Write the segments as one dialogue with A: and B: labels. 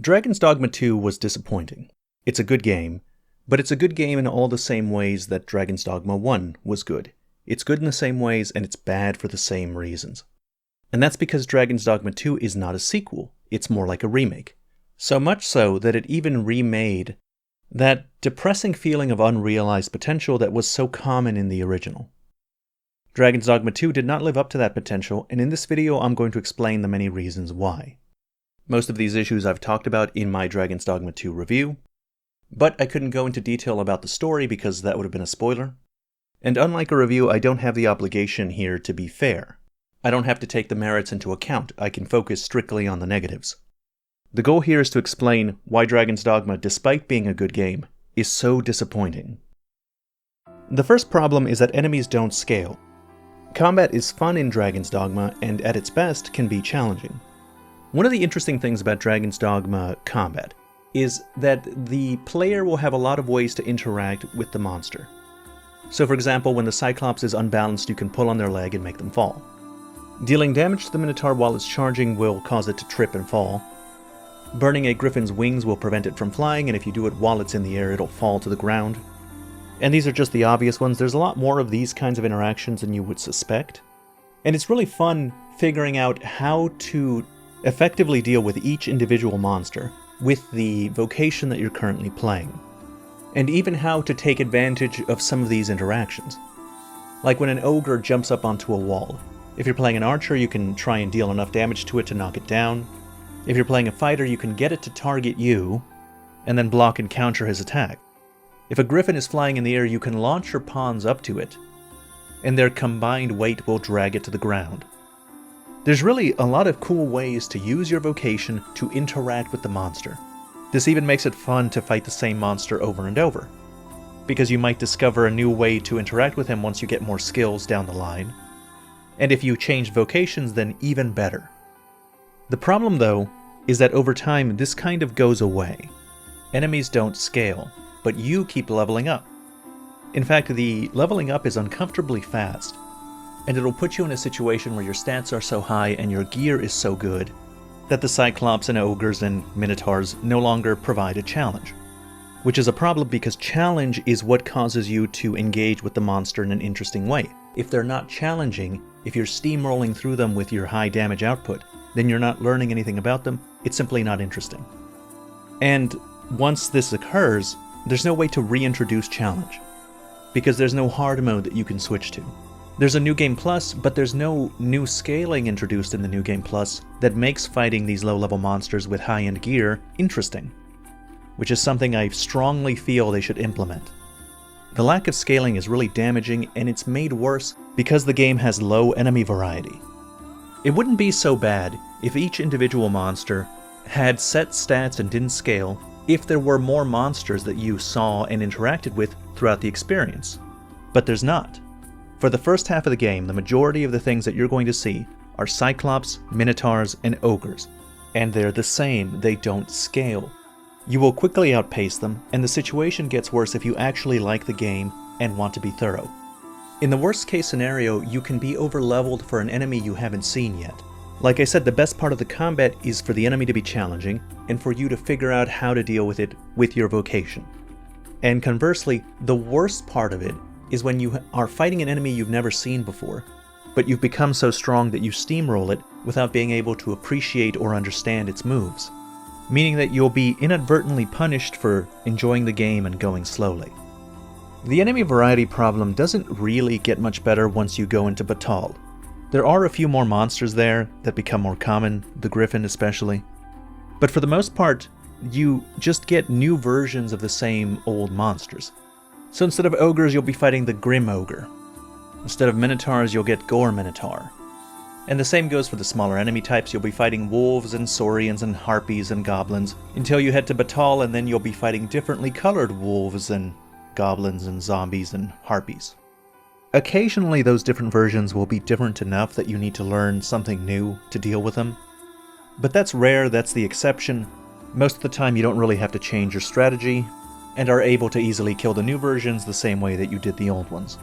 A: Dragon's Dogma 2 was disappointing. It's a good game, but it's a good game in all the same ways that Dragon's Dogma 1 was good. It's good in the same ways, and it's bad for the same reasons. And that's because Dragon's Dogma 2 is not a sequel, it's more like a remake. So much so that it even remade that depressing feeling of unrealized potential that was so common in the original. Dragon's Dogma 2 did not live up to that potential, and in this video I'm going to explain the many reasons why. Most of these issues I've talked about in my Dragon's Dogma 2 review, but I couldn't go into detail about the story because that would have been a spoiler. And unlike a review, I don't have the obligation here to be fair. I don't have to take the merits into account, I can focus strictly on the negatives. The goal here is to explain why Dragon's Dogma, despite being a good game, is so disappointing. The first problem is that enemies don't scale. Combat is fun in Dragon's Dogma, and at its best can be challenging. One of the interesting things about Dragon's Dogma combat is that the player will have a lot of ways to interact with the monster. So for example, when the Cyclops is unbalanced, you can pull on their leg and make them fall. Dealing damage to the Minotaur while it's charging will cause it to trip and fall. Burning a Griffin's wings will prevent it from flying, and if you do it while it's in the air, it'll fall to the ground. And these are just the obvious ones. There's a lot more of these kinds of interactions than you would suspect. And it's really fun figuring out how to effectively deal with each individual monster with the vocation that you're currently playing, and even how to take advantage of some of these interactions. Like when an ogre jumps up onto a wall. If you're playing an archer, you can try and deal enough damage to it to knock it down. If you're playing a fighter, you can get it to target you, and then block and counter his attack. If a griffin is flying in the air, you can launch your pawns up to it, and their combined weight will drag it to the ground. There's really a lot of cool ways to use your vocation to interact with the monster. This even makes it fun to fight the same monster over and over, because you might discover a new way to interact with him once you get more skills down the line. And if you change vocations, then even better. The problem, though, is that over time this kind of goes away. Enemies don't scale, but you keep leveling up. In fact, the leveling up is uncomfortably fast, and it'll put you in a situation where your stats are so high and your gear is so good that the Cyclops and Ogres and Minotaurs no longer provide a challenge. Which is a problem because challenge is what causes you to engage with the monster in an interesting way. If they're not challenging, if you're steamrolling through them with your high damage output, then you're not learning anything about them, it's simply not interesting. And once this occurs, there's no way to reintroduce challenge, because there's no hard mode that you can switch to. There's a New Game Plus, but there's no new scaling introduced in the New Game Plus that makes fighting these low-level monsters with high-end gear interesting, which is something I strongly feel they should implement. The lack of scaling is really damaging, and it's made worse because the game has low enemy variety. It wouldn't be so bad if each individual monster had set stats and didn't scale if there were more monsters that you saw and interacted with throughout the experience. But there's not. For the first half of the game, the majority of the things that you're going to see are Cyclops, Minotaurs, and Ogres. And they're the same, they don't scale. You will quickly outpace them, and the situation gets worse if you actually like the game and want to be thorough. In the worst case scenario, you can be over-leveled for an enemy you haven't seen yet. Like I said, the best part of the combat is for the enemy to be challenging, and for you to figure out how to deal with it with your vocation. And conversely, the worst part of it is when you are fighting an enemy you've never seen before, but you've become so strong that you steamroll it without being able to appreciate or understand its moves, meaning that you'll be inadvertently punished for enjoying the game and going slowly. The enemy variety problem doesn't really get much better once you go into Batal. There are a few more monsters there that become more common, the Griffin especially, but for the most part, you just get new versions of the same old monsters. So instead of ogres, you'll be fighting the Grim Ogre. Instead of Minotaurs, you'll get Gore Minotaur. And the same goes for the smaller enemy types. You'll be fighting wolves and saurians and harpies and goblins until you head to Batal, and then you'll be fighting differently colored wolves and goblins and zombies and harpies. Occasionally those different versions will be different enough that you need to learn something new to deal with them. But that's rare, that's the exception. Most of the time you don't really have to change your strategy, and are able to easily kill the new versions the same way that you did the old ones.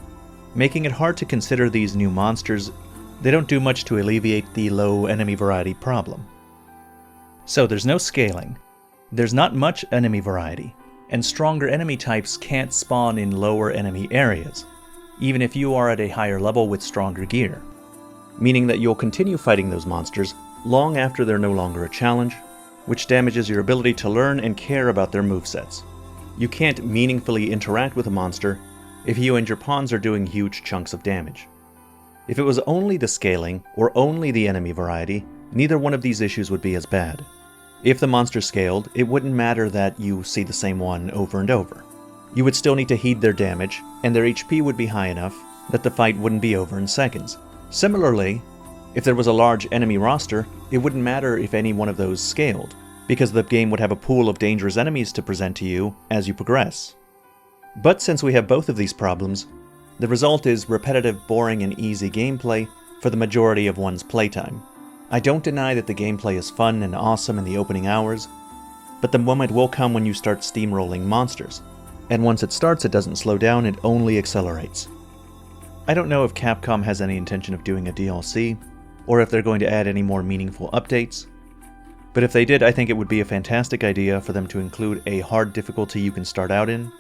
A: Making it hard to consider these new monsters, they don't do much to alleviate the low enemy variety problem. So there's no scaling, There's not much enemy variety, and stronger enemy types can't spawn in lower enemy areas, even if you are at a higher level with stronger gear, meaning that you'll continue fighting those monsters long after they're no longer a challenge, which damages your ability to learn and care about their movesets. You can't meaningfully interact with a monster if you and your pawns are doing huge chunks of damage. If it was only the scaling, or only the enemy variety, neither one of these issues would be as bad. If the monster scaled, it wouldn't matter that you see the same one over and over. You would still need to heed their damage, and their HP would be high enough that the fight wouldn't be over in seconds. Similarly, if there was a large enemy roster, it wouldn't matter if any one of those scaled, because the game would have a pool of dangerous enemies to present to you as you progress. But since we have both of these problems, the result is repetitive, boring, and easy gameplay for the majority of one's playtime. I don't deny that the gameplay is fun and awesome in the opening hours, but the moment will come when you start steamrolling monsters, and once it starts it doesn't slow down, it only accelerates. I don't know if Capcom has any intention of doing a DLC, or if they're going to add any more meaningful updates, but if they did, I think it would be a fantastic idea for them to include a hard difficulty you can start out in.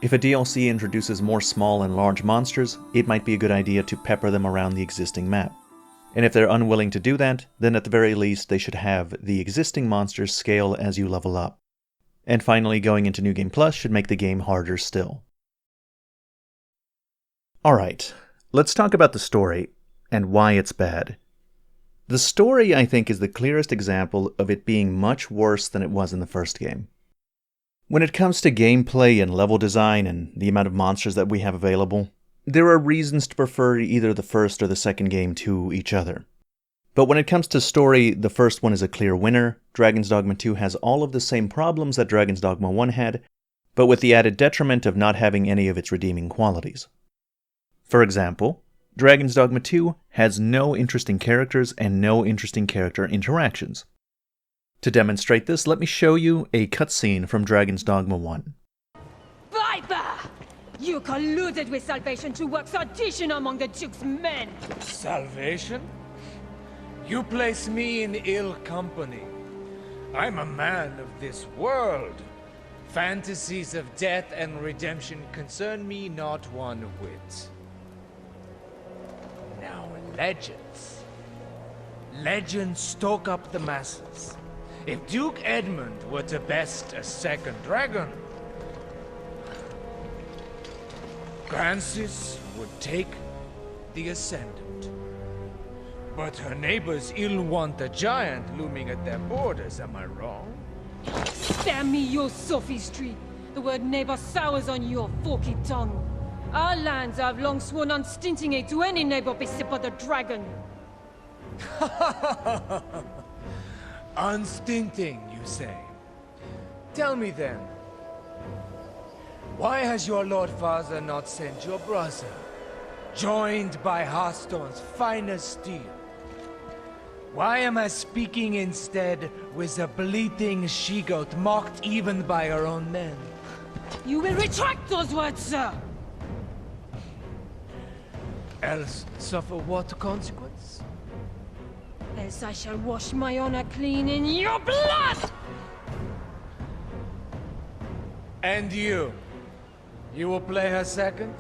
A: If a DLC introduces more small and large monsters, it might be a good idea to pepper them around the existing map. And if they're unwilling to do that, then at the very least they should have the existing monsters scale as you level up. And finally, going into New Game Plus should make the game harder still. Alright, let's talk about the story, and why it's bad. The story, I think, is the clearest example of it being much worse than it was in the first game. When it comes to gameplay and level design and the amount of monsters that we have available, there are reasons to prefer either the first or the second game to each other. But when it comes to story, the first one is a clear winner. Dragon's Dogma 2 has all of the same problems that Dragon's Dogma 1 had, but with the added detriment of not having any of its redeeming qualities. For example, Dragon's Dogma 2 has no interesting characters and no interesting character interactions. To demonstrate this, let me show you a cutscene from Dragon's Dogma 1.
B: Viper! You colluded with Salvation to work sedition among the Duke's men!
C: Salvation? You place me in ill company. I'm a man of this world. Fantasies of death and redemption concern me not one whit. Now, legends. Legends stoke up the masses. If Duke Edmund were to best a second dragon, Francis would take the ascendant. But her neighbors ill want a giant looming at their borders, am I wrong?
B: Spare me your sophistry! The word neighbor sours on your forky tongue. Our lands have long sworn unstinting aid to any neighbor beset by the dragon.
C: Unstinting, you say? Tell me then, why has your Lord Father not sent your brother, joined by Hearthstone's finest steel? Why am I speaking instead with a bleating she-goat mocked even by her own men?
B: You will retract those words, sir!
C: Else suffer what consequence?
B: Else I shall wash my honor clean in your blood!
C: And you? You will play her second?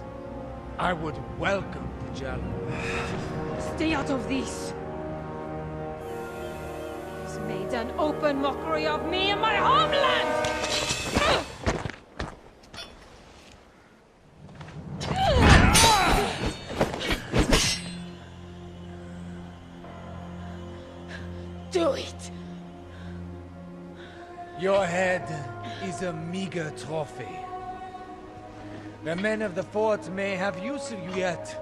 C: I would welcome the challenge.
B: Stay out of this! He's made an open mockery of me and my homeland! Do it!
C: Your head is a meager trophy. The men of the fort may have use of you yet.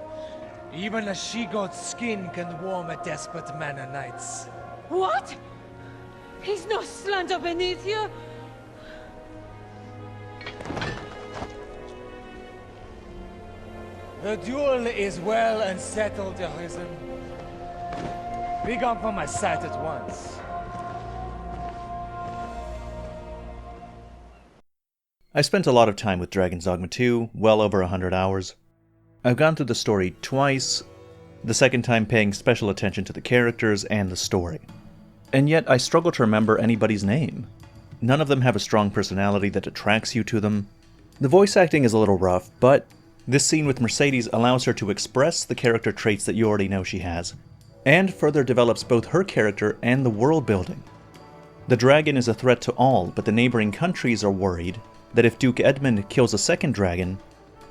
C: Even a she-goat's skin can warm a desperate man of nights.
B: What? He's no slander beneath you?
C: The duel is well and settled, Arisen. Be gone from my sight at once.
A: I spent a lot of time with Dragon's Dogma 2, well over 100 hours. I've gone through the story twice, the second time paying special attention to the characters and the story. And yet I struggle to remember anybody's name. None of them have a strong personality that attracts you to them. The voice acting is a little rough, but this scene with Mercedes allows her to express the character traits that you already know she has, and further develops both her character and the world building. The dragon is a threat to all, but the neighboring countries are worried that if Duke Edmund kills a second dragon,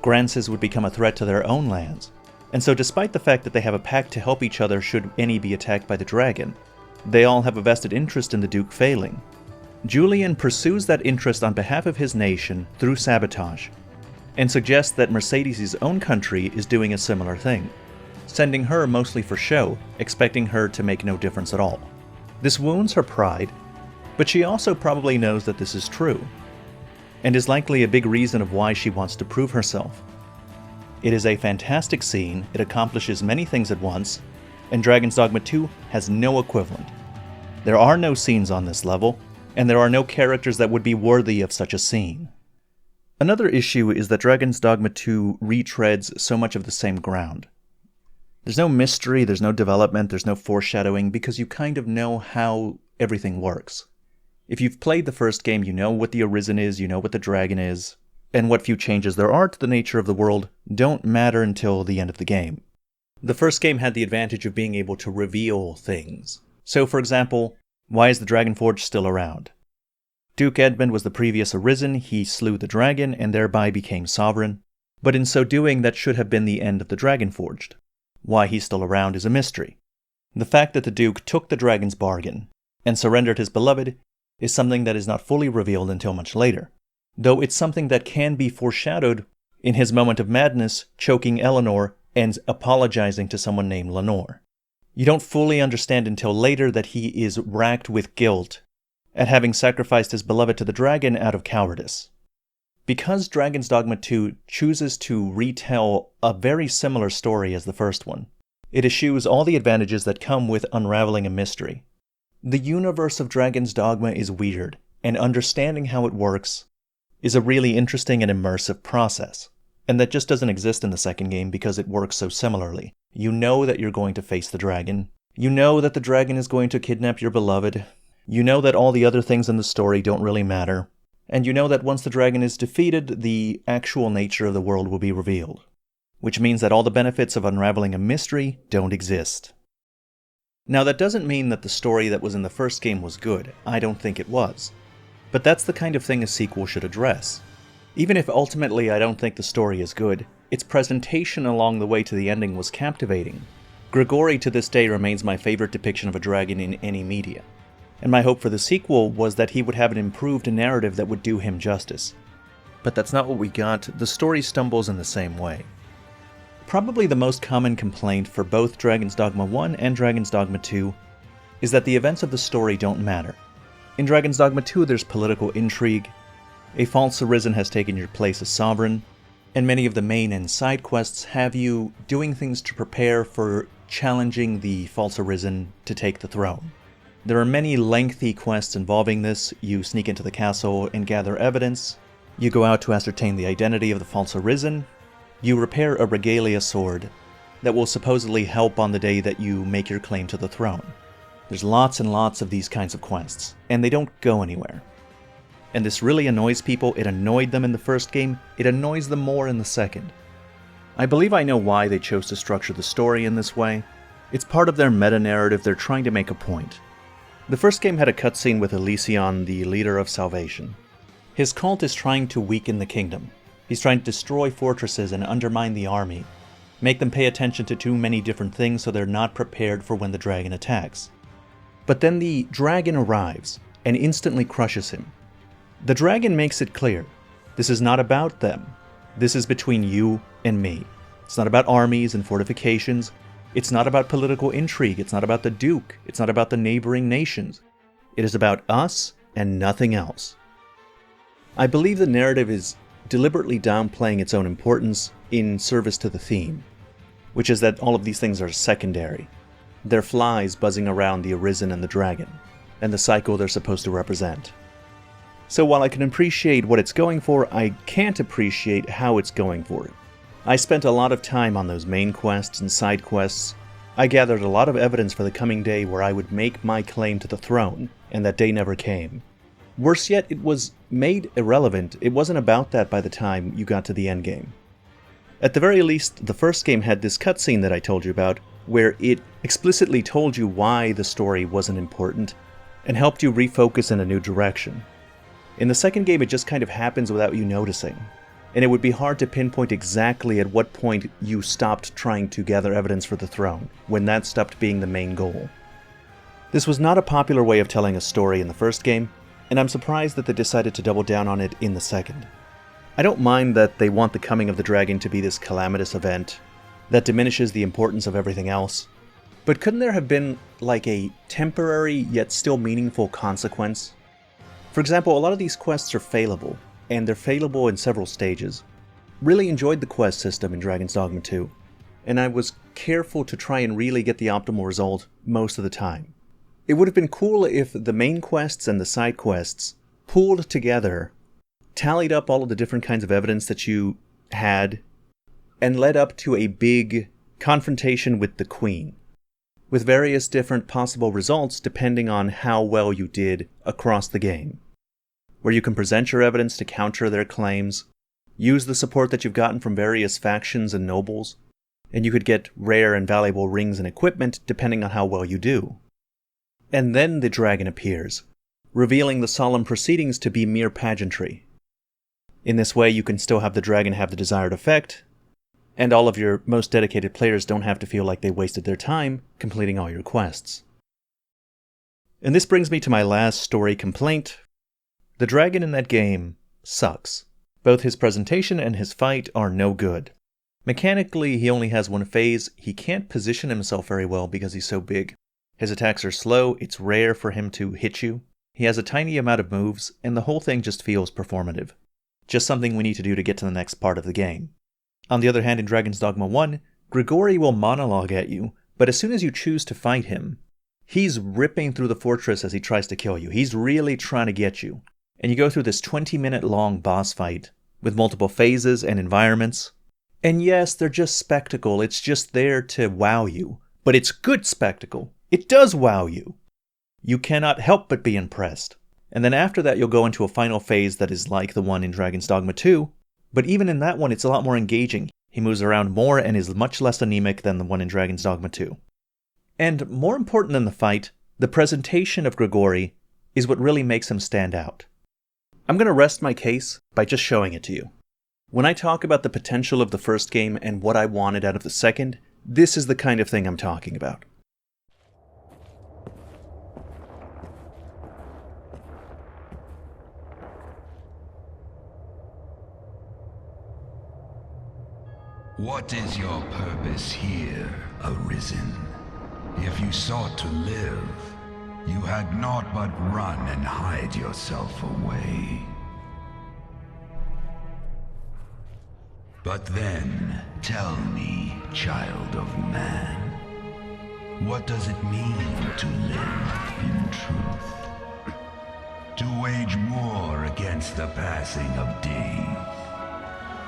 A: Grances would become a threat to their own lands. And so despite the fact that they have a pact to help each other should any be attacked by the dragon, they all have a vested interest in the Duke failing. Julian pursues that interest on behalf of his nation through sabotage, and suggests that Mercedes' own country is doing a similar thing, sending her mostly for show, expecting her to make no difference at all. This wounds her pride, but she also probably knows that this is true, and is likely a big reason of why she wants to prove herself. It is a fantastic scene, it accomplishes many things at once, and Dragon's Dogma 2 has no equivalent. There are no scenes on this level, and there are no characters that would be worthy of such a scene. Another issue is that Dragon's Dogma 2 retreads so much of the same ground. There's no mystery, there's no development, there's no foreshadowing, because you kind of know how everything works. If you've played the first game, you know what the Arisen is, you know what the dragon is, and what few changes there are to the nature of the world don't matter until the end of the game. The first game had the advantage of being able to reveal things. So, for example, why is the Dragonforge still around? Duke Edmund was the previous Arisen, he slew the dragon and thereby became sovereign, but in so doing that should have been the end of the Dragonforged. Why he's still around is a mystery. The fact that the Duke took the dragon's bargain and surrendered his beloved is something that is not fully revealed until much later, though it's something that can be foreshadowed in his moment of madness, choking Eleanor and apologizing to someone named Lenore. You don't fully understand until later that he is racked with guilt at having sacrificed his beloved to the dragon out of cowardice. Because Dragon's Dogma 2 chooses to retell a very similar story as the first one, it eschews all the advantages that come with unraveling a mystery. The universe of Dragon's Dogma is weird, and understanding how it works is a really interesting and immersive process, and that just doesn't exist in the second game because it works so similarly. You know that you're going to face the dragon, you know that the dragon is going to kidnap your beloved, you know that all the other things in the story don't really matter, and you know that once the dragon is defeated, the actual nature of the world will be revealed, which means that all the benefits of unraveling a mystery don't exist. Now that doesn't mean that the story that was in the first game was good, I don't think it was. But that's the kind of thing a sequel should address. Even if ultimately I don't think the story is good, its presentation along the way to the ending was captivating. Grigori to this day remains my favorite depiction of a dragon in any media, and my hope for the sequel was that he would have an improved narrative that would do him justice. But that's not what we got, the story stumbles in the same way. Probably the most common complaint for both Dragon's Dogma 1 and Dragon's Dogma 2 is that the events of the story don't matter. In Dragon's Dogma 2 there's political intrigue, a false Arisen has taken your place as sovereign, and many of the main and side quests have you doing things to prepare for challenging the false Arisen to take the throne. There are many lengthy quests involving this. You sneak into the castle and gather evidence, you go out to ascertain the identity of the false Arisen, you repair a regalia sword that will supposedly help on the day that you make your claim to the throne. There's lots and lots of these kinds of quests, and they don't go anywhere. And this really annoys people. It annoyed them in the first game, it annoys them more in the second. I believe I know why they chose to structure the story in this way. It's part of their meta-narrative, they're trying to make a point. The first game had a cutscene with Elysion, the leader of Salvation. His cult is trying to weaken the kingdom. He's trying to destroy fortresses and undermine the army, make them pay attention to too many different things so they're not prepared for when the dragon attacks. But then the dragon arrives and instantly crushes him. The dragon makes it clear, this is not about them. This is between you and me. It's not about armies and fortifications. It's not about political intrigue. It's not about the Duke. It's not about the neighboring nations. It is about us and nothing else. I believe the narrative is deliberately downplaying its own importance in service to the theme, which is that all of these things are secondary. They're flies buzzing around the Arisen and the dragon, and the cycle they're supposed to represent. So while I can appreciate what it's going for, I can't appreciate how it's going for it. I spent a lot of time on those main quests and side quests. I gathered a lot of evidence for the coming day where I would make my claim to the throne, and that day never came. Worse yet, it was made irrelevant. It wasn't about that by the time you got to the endgame. At the very least, the first game had this cutscene that I told you about, where it explicitly told you why the story wasn't important, and helped you refocus in a new direction. In the second game, it just kind of happens without you noticing, and it would be hard to pinpoint exactly at what point you stopped trying to gather evidence for the throne, when that stopped being the main goal. This was not a popular way of telling a story in the first game, and I'm surprised that they decided to double down on it in the second. I don't mind that they want the coming of the dragon to be this calamitous event that diminishes the importance of everything else, but couldn't there have been like a temporary yet still meaningful consequence? For example, a lot of these quests are failable, and they're failable in several stages. Really enjoyed the quest system in Dragon's Dogma 2, and I was careful to try and really get the optimal result most of the time. It would have been cool if the main quests and the side quests pooled together, tallied up all of the different kinds of evidence that you had, and led up to a big confrontation with the Queen, with various different possible results depending on how well you did across the game, where you can present your evidence to counter their claims, use the support that you've gotten from various factions and nobles, and you could get rare and valuable rings and equipment depending on how well you do. And then the dragon appears, revealing the solemn proceedings to be mere pageantry. In this way, you can still have the dragon have the desired effect, and all of your most dedicated players don't have to feel like they wasted their time completing all your quests. And this brings me to my last story complaint. The dragon in that game sucks. Both his presentation and his fight are no good. Mechanically, he only has one phase. He can't position himself very well because he's so big. His attacks are slow, it's rare for him to hit you. He has a tiny amount of moves, and the whole thing just feels performative. Just something we need to do to get to the next part of the game. On the other hand, in Dragon's Dogma 1, Grigori will monologue at you, but as soon as you choose to fight him, he's ripping through the fortress as he tries to kill you. He's really trying to get you. And you go through this 20-minute long boss fight with multiple phases and environments. And yes, they're just spectacle. It's just there to wow you. But it's good spectacle. It does wow you. You cannot help but be impressed. And then after that, you'll go into a final phase that is like the one in Dragon's Dogma 2. But even in that one, it's a lot more engaging. He moves around more and is much less anemic than the one in Dragon's Dogma 2. And more important than the fight, the presentation of Grigori is what really makes him stand out. I'm going to rest my case by just showing it to you. When I talk about the potential of the first game and what I wanted out of the second, this is the kind of thing I'm talking about.
D: What is your purpose here, Arisen? If you sought to live, you had naught but run and hide yourself away. But then, tell me, child of man, what does it mean to live in truth? To wage war against the passing of days?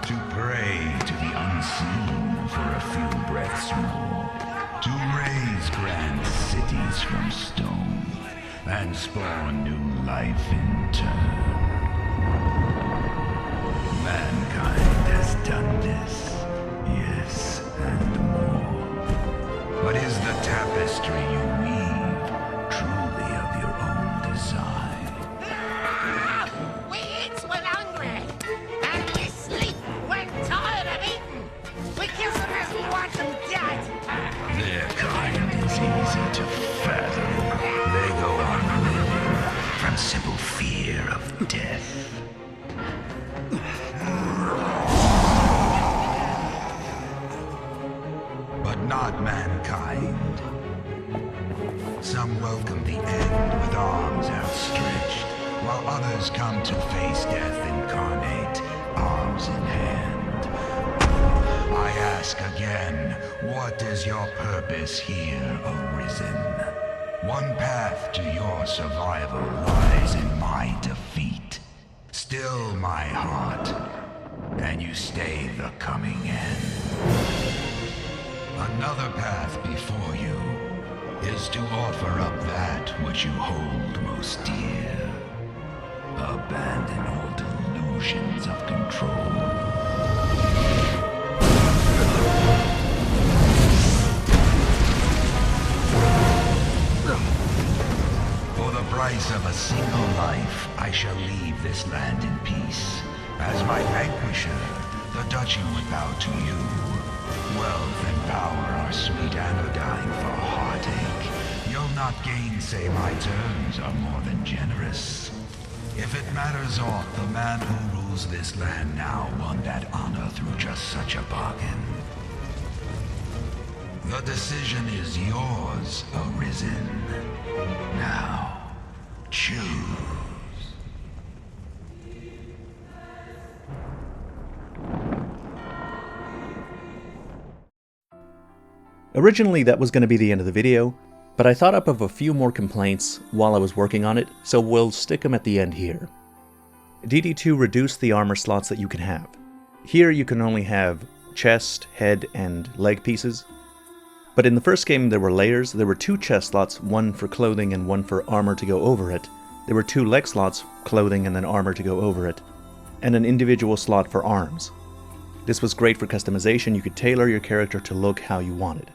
D: To pray to the unseen for a few breaths more? To raise grand cities from stone and spawn new life in turn? Mankind has done this, yes, and more. But is the tapestry you weave truly of your own design?
E: We eat when hungry, and we sleep when tired of eating. We kill them as we want them dead.
D: Their kind is easy to fathom. They go on living from simple fear of death. But not mankind. Some welcome the end with arms outstretched, while others come to face death incarnate, arms in hand. I ask again, what is your purpose here, Arisen? One path to your survival lies in my defeat. Still my heart, and you stay the coming end. Another path before you is to offer up that which you hold most dear. Abandon all delusions of control. For the price of a single life, I shall leave this land in peace. As my vanquisher, the duchy would bow to you. Wealth and power are sweet anodyne for heartache. You'll not gainsay my terms are more than generous. If it matters aught, the man who rules this land now won that honor through just such a bargain. The decision is yours, Arisen. Now, choose.
A: Originally that was going to be the end of the video, but I thought up of a few more complaints while I was working on it, so we'll stick them at the end here. DD2 reduced the armor slots that you can have. Here you can only have chest, head, and leg pieces. But in the first game there were layers. There were 2 chest slots, one for clothing and one for armor to go over it. There were 2 leg slots, clothing and then armor to go over it. And an individual slot for arms. This was great for customization. You could tailor your character to look how you wanted.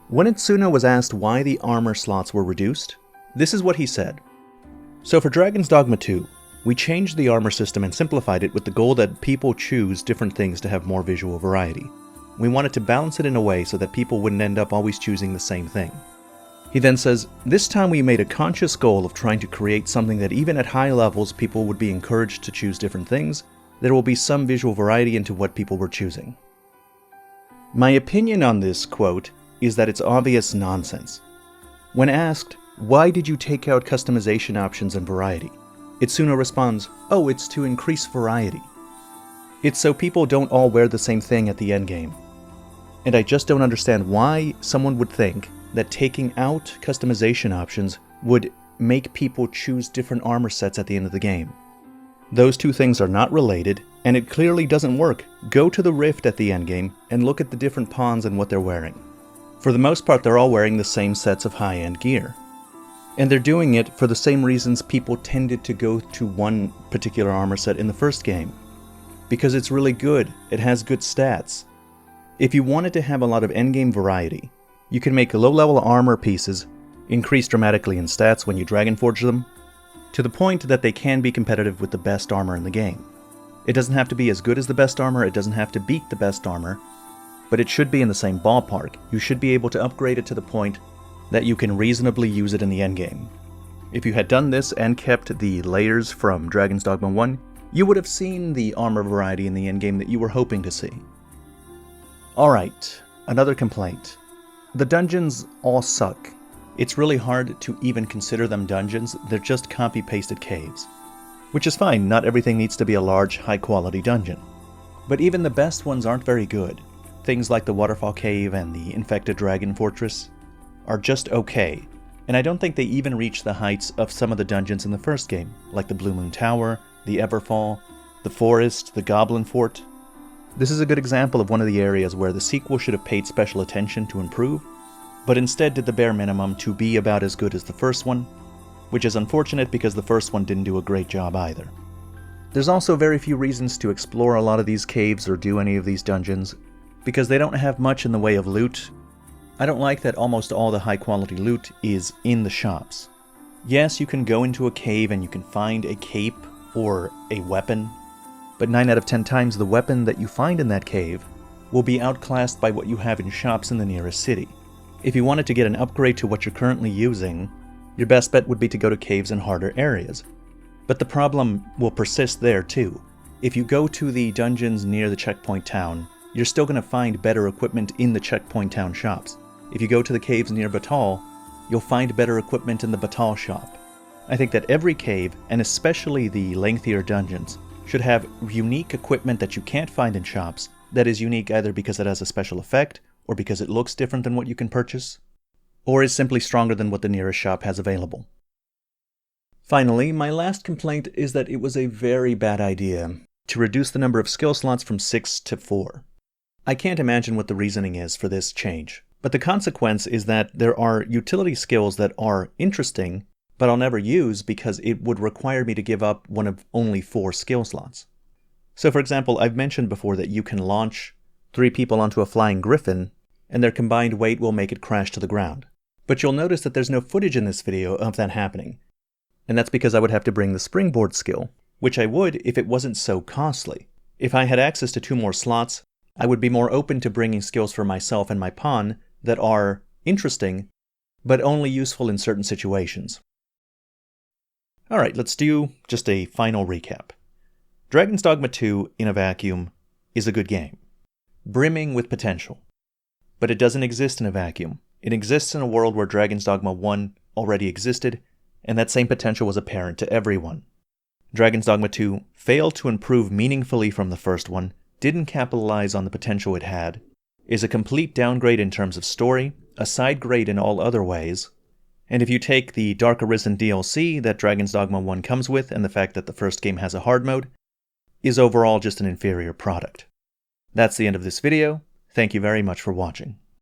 A: When Itsuno was asked why the armor slots were reduced, this is what he said. So for Dragon's Dogma 2, we changed the armor system and simplified it with the goal that people choose different things to have more visual variety. We wanted to balance it in a way so that people wouldn't end up always choosing the same thing. He then says, this time we made a conscious goal of trying to create something that even at high levels people would be encouraged to choose different things. There will be some visual variety into what people were choosing. My opinion on this quote is that it's obvious nonsense. When asked, why did you take out customization options and variety? Itsuno responds, oh, it's to increase variety. It's so people don't all wear the same thing at the endgame. And I just don't understand why someone would think that taking out customization options would make people choose different armor sets at the end of the game. Those two things are not related, and it clearly doesn't work. Go to the Rift at the endgame and look at the different pawns and what they're wearing. For the most part, they're all wearing the same sets of high-end gear. And they're doing it for the same reasons people tended to go to one particular armor set in the first game. Because it's really good, it has good stats. If you wanted to have a lot of endgame variety, you can make low-level armor pieces increase dramatically in stats when you Dragonforge them, to the point that they can be competitive with the best armor in the game. It doesn't have to be as good as the best armor, it doesn't have to beat the best armor, but it should be in the same ballpark. You should be able to upgrade it to the point that you can reasonably use it in the endgame. If you had done this and kept the layers from Dragon's Dogma 1, you would have seen the armor variety in the endgame that you were hoping to see. Alright, another complaint. The dungeons all suck. It's really hard to even consider them dungeons, they're just copy-pasted caves. Which is fine, not everything needs to be a large, high-quality dungeon. But even the best ones aren't very good. Things like the Waterfall Cave and the Infected Dragon Fortress are just okay, and I don't think they even reach the heights of some of the dungeons in the first game, like the Blue Moon Tower, the Everfall, the Forest, the Goblin Fort. This is a good example of one of the areas where the sequel should have paid special attention to improve, but instead did the bare minimum to be about as good as the first one, which is unfortunate because the first one didn't do a great job either. There's also very few reasons to explore a lot of these caves or do any of these dungeons, because they don't have much in the way of loot. I don't like that almost all the high quality loot is in the shops. Yes, you can go into a cave and you can find a cape or a weapon, but 9 out of 10 times the weapon that you find in that cave will be outclassed by what you have in shops in the nearest city. If you wanted to get an upgrade to what you're currently using, your best bet would be to go to caves in harder areas. But the problem will persist there too. If you go to the dungeons near the checkpoint town, you're still going to find better equipment in the checkpoint town shops. If you go to the caves near Batal, you'll find better equipment in the Batal shop. I think that every cave, and especially the lengthier dungeons, should have unique equipment that you can't find in shops, that is unique either because it has a special effect, or because it looks different than what you can purchase, or is simply stronger than what the nearest shop has available. Finally, my last complaint is that it was a very bad idea to reduce the number of skill slots from 6 to 4. I can't imagine what the reasoning is for this change, but the consequence is that there are utility skills that are interesting, but I'll never use because it would require me to give up one of only 4 skill slots. So for example, I've mentioned before that you can launch 3 people onto a flying griffin, and their combined weight will make it crash to the ground. But you'll notice that there's no footage in this video of that happening. And that's because I would have to bring the springboard skill, which I would if it wasn't so costly. If I had access to 2 more slots, I would be more open to bringing skills for myself and my pawn that are interesting, but only useful in certain situations. Alright, let's do just a final recap. Dragon's Dogma 2 in a vacuum is a good game, brimming with potential. But it doesn't exist in a vacuum. It exists in a world where Dragon's Dogma 1 already existed, and that same potential was apparent to everyone. Dragon's Dogma 2 failed to improve meaningfully from the first one, didn't capitalize on the potential it had, is a complete downgrade in terms of story, a side grade in all other ways, and if you take the Dark Arisen DLC that Dragon's Dogma 1 comes with and the fact that the first game has a hard mode, is overall just an inferior product. That's the end of this video. Thank you very much for watching.